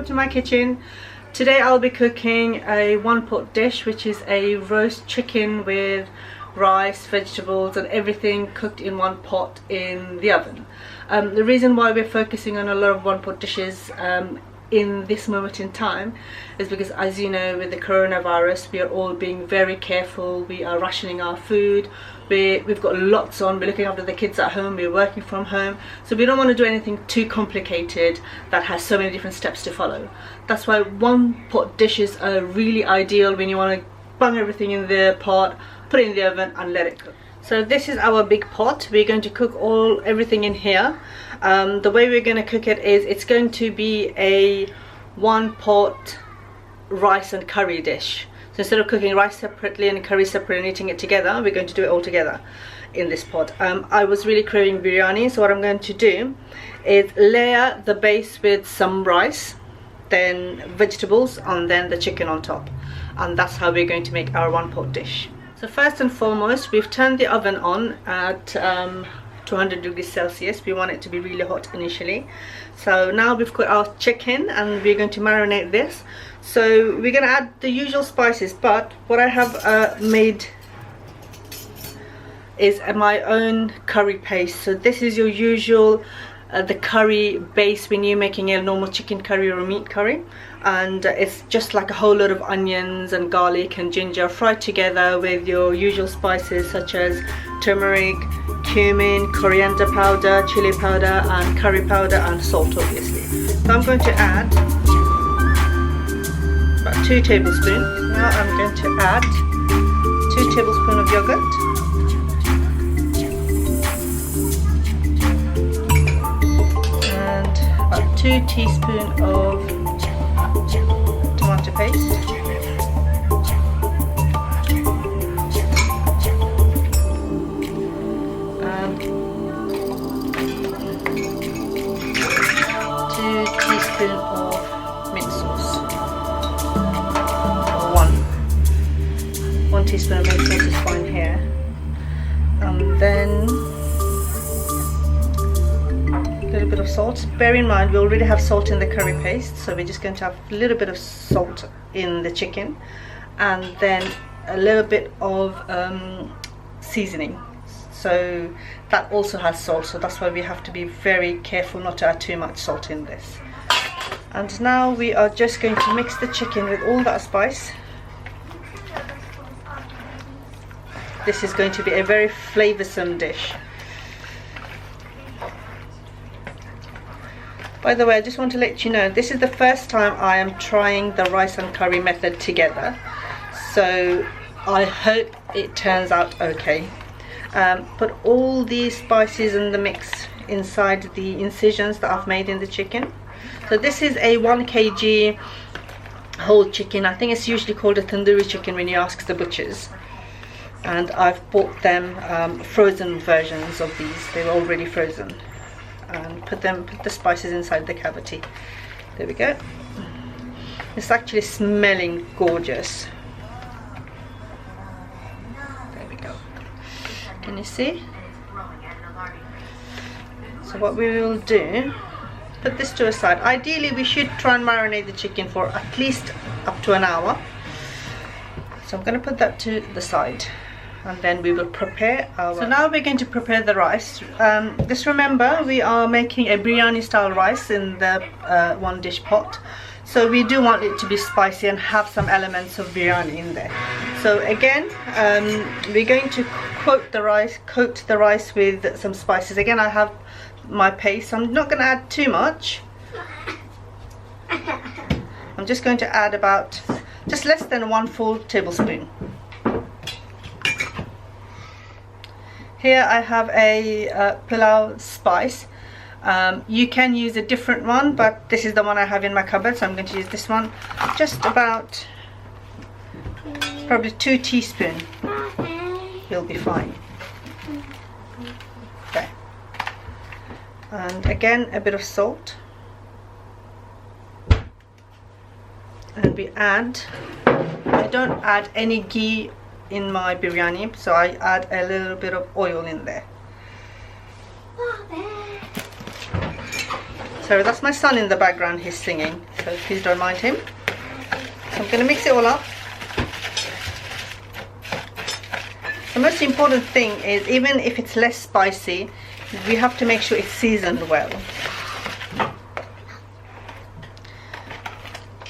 welcome to my kitchen. Today I'll be cooking a one-pot dish, which is a roast chicken with rice, vegetables and everything cooked in one pot in the oven. The reason why we're focusing on a lot of one-pot dishes in this moment in time is because, as you know, with the coronavirus we are all being very careful. We are rationing our food, we've got lots on, we're looking after the kids at home, we're working from home, so we don't want to do anything too complicated that has so many different steps to follow. That's why one pot dishes are really ideal when you want to bung everything in the pot, put it in the oven and let it cook. So this is our big pot. We're going to cook everything in here. The way we're going to cook it is it's going to be a one pot rice and curry dish. So instead of cooking rice separately and curry separately and eating it together, we're going to do it all together in this pot. I was really craving biryani, so what I'm going to do is layer the base with some rice, then vegetables and then the chicken on top, and that's how we're going to make our one pot dish. So first and foremost, we've turned the oven on at 200 degrees Celsius. We want it to be really hot initially. So now we've got our chicken and we're going to marinate this. So we're going to add the usual spices, but what I have made is my own curry paste. So this is your usual the curry base when you're making a normal chicken curry or a meat curry, and it's just like a whole lot of onions and garlic and ginger fried together with your usual spices such as turmeric, cumin, coriander powder, chili powder and curry powder and salt, obviously. So I'm going to add about 2 tablespoons. Now I'm going to add 2 tablespoons of yogurt, 2 teaspoons of tomato paste, and 2 teaspoons of mint sauce, or 1 teaspoon of mint sauce is fine here, and then a little bit of salt. Bear in mind we already have salt in the curry paste, so we're just going to have a little bit of salt in the chicken, and then a little bit of seasoning, so that also has salt, so that's why we have to be very careful not to add too much salt in this. And now we are just going to mix the chicken with all that spice. This is going to be a very flavoursome dish. By the way, I just want to let you know, this is the first time I am trying the rice and curry method together, so I hope it turns out okay. Put all these spices in the mix inside the incisions that I've made in the chicken. So this is a 1 kg whole chicken. I think it's usually called a tandoori chicken when you ask the butchers, and I've bought them frozen versions of these. They were already frozen. And put the spices inside the cavity. There we go. It's actually smelling gorgeous. There we go. Can you see? So what we will do, put this to a side. Ideally we should try and marinate the chicken for at least up to an hour. So I'm going to put that to the side, and then we will prepare our... So now we're going to prepare the rice. Just remember, we are making a biryani style rice in the one dish pot, so we do want it to be spicy and have some elements of biryani in there. So again, we're going to coat the rice with some spices. Again, I have my paste. I'm not going to add too much. I'm just going to add about just less than 1 full tablespoon. Here I have a pilau spice. You can use a different one, but this is the one I have in my cupboard, so I'm going to use this one. Just about probably 2 teaspoons will be fine. There. And again a bit of salt. And we add, I don't add any ghee in my biryani, so I add a little bit of oil in there. So Sorry, that's my son in the background, he's singing, so please don't mind him. So I'm going to mix it all up. The most important thing is, even if it's less spicy, we have to make sure it's seasoned well.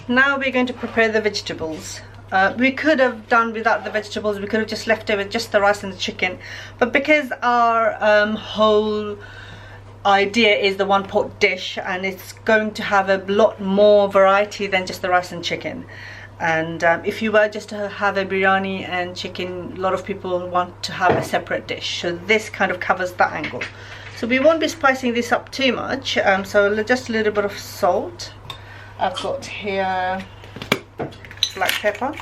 Now we're going to prepare the vegetables. We could have done without the vegetables, we could have just left it with just the rice and the chicken, but because our whole idea is the one pot dish, and it's going to have a lot more variety than just the rice and chicken, and if you were just to have a biryani and chicken, a lot of people want to have a separate dish, so this kind of covers that angle. So we won't be spicing this up too much, so just a little bit of salt. I've got here black pepper,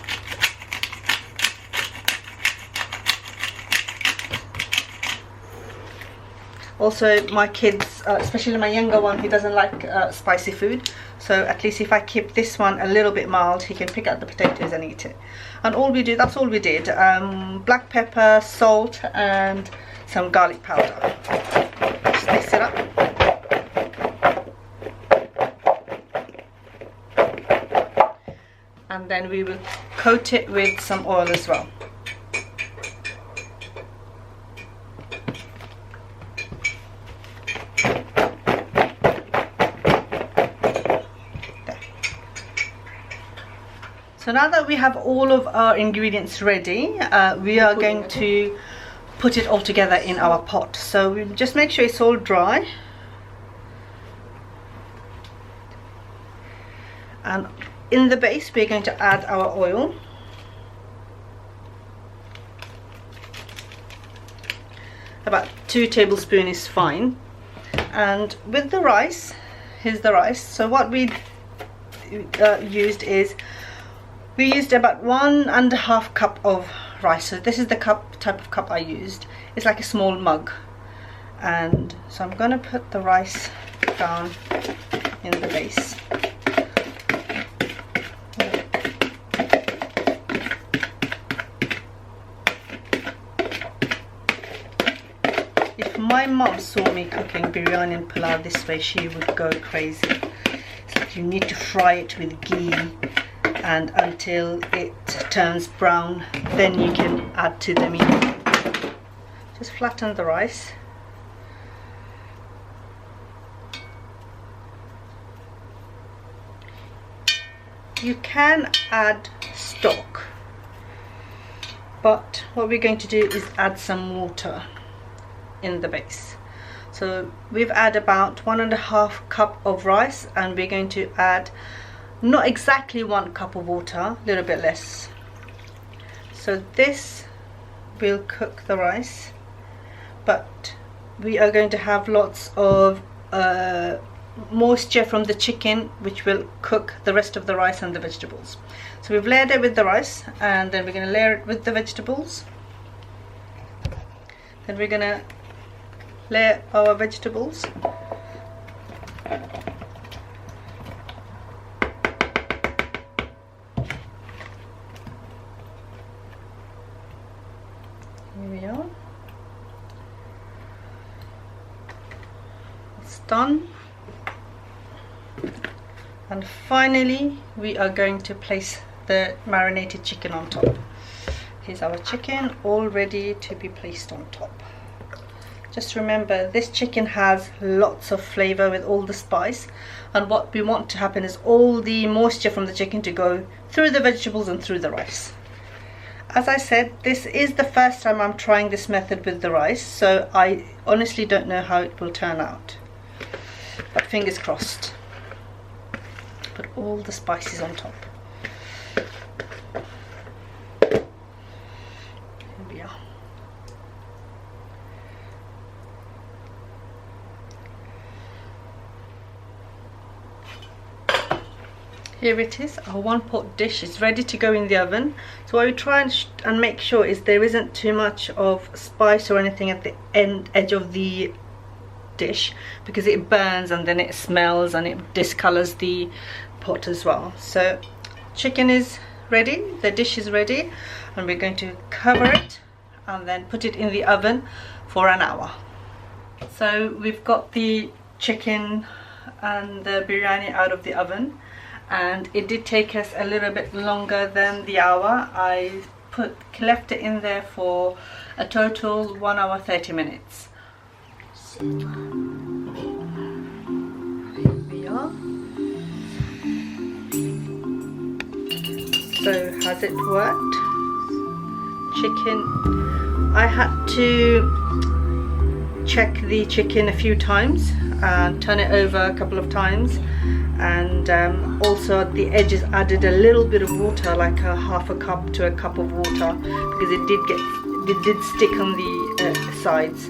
also my kids, especially my younger one, he doesn't like spicy food, so at least if I keep this one a little bit mild, he can pick out the potatoes and eat it. And all we do, that's all we did, black pepper, salt and some garlic powder. Just mix it up. And then we will coat it with some oil as well. There. So now that we have all of our ingredients ready, we are going to put it all together in our pot. So we just make sure it's all dry. And in the base we're going to add our oil. About 2 tablespoons is fine. And with the rice, here's the rice. So what we used is, we used about 1.5 cup of rice. So this is the type of cup I used. It's like a small mug. And so I'm going to put the rice down in the base. If my mom saw me cooking biryani and pulao this way, she would go crazy. It's like you need to fry it with ghee and until it turns brown, then you can add to the meat. Just flatten the rice. You can add stock, but what we're going to do is add some water in the base. So we've added about 1.5 cup of rice, and we're going to add not exactly 1 cup of water, a little bit less. So this will cook the rice, but we are going to have lots of moisture from the chicken, which will cook the rest of the rice and the vegetables. So we've layered it with the rice, and then we're going to layer it with the vegetables. Then we're going to layer our vegetables. Here we are. It's done. And finally we are going to place the marinated chicken on top. Here's our chicken all ready to be placed on top. Just remember, this chicken has lots of flavor with all the spice, and what we want to happen is all the moisture from the chicken to go through the vegetables and through the rice. As I said, this is the first time I'm trying this method with the rice, so I honestly don't know how it will turn out, but fingers crossed. Put all the spices on top. Here we are. Here it is, our 1 pot dish is ready to go in the oven. So what we try and make sure is there isn't too much of spice or anything at the edge of the dish, because it burns and then it smells and it discolors the pot as well. So chicken is ready, the dish is ready, and we're going to cover it and then put it in the oven for an hour. So we've got the chicken and the biryani out of the oven, and it did take us a little bit longer than the hour. I left it in there for a total 1 hour 30 minutes. So here we are. So has it worked? Chicken, I had to check the chicken a few times and turn it over a couple of times, and also at the edges added a little bit of water, like a half a cup to a cup of water, because it did stick on the sides.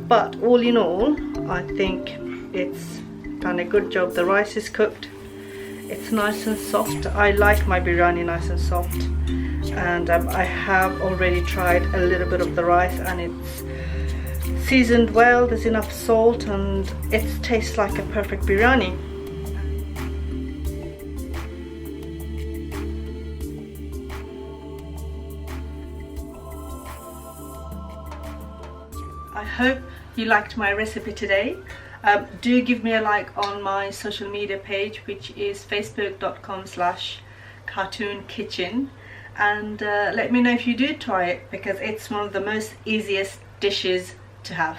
But all in all, I think it's done a good job. The rice is cooked, it's nice and soft. I like my biryani nice and soft, and I have already tried a little bit of the rice, and it's seasoned well, there's enough salt, and it tastes like a perfect biryani. I hope you liked my recipe today. Do give me a like on my social media page, which is facebook.com/cartoonkitchen, and let me know if you do try it, because it's one of the most easiest dishes to have.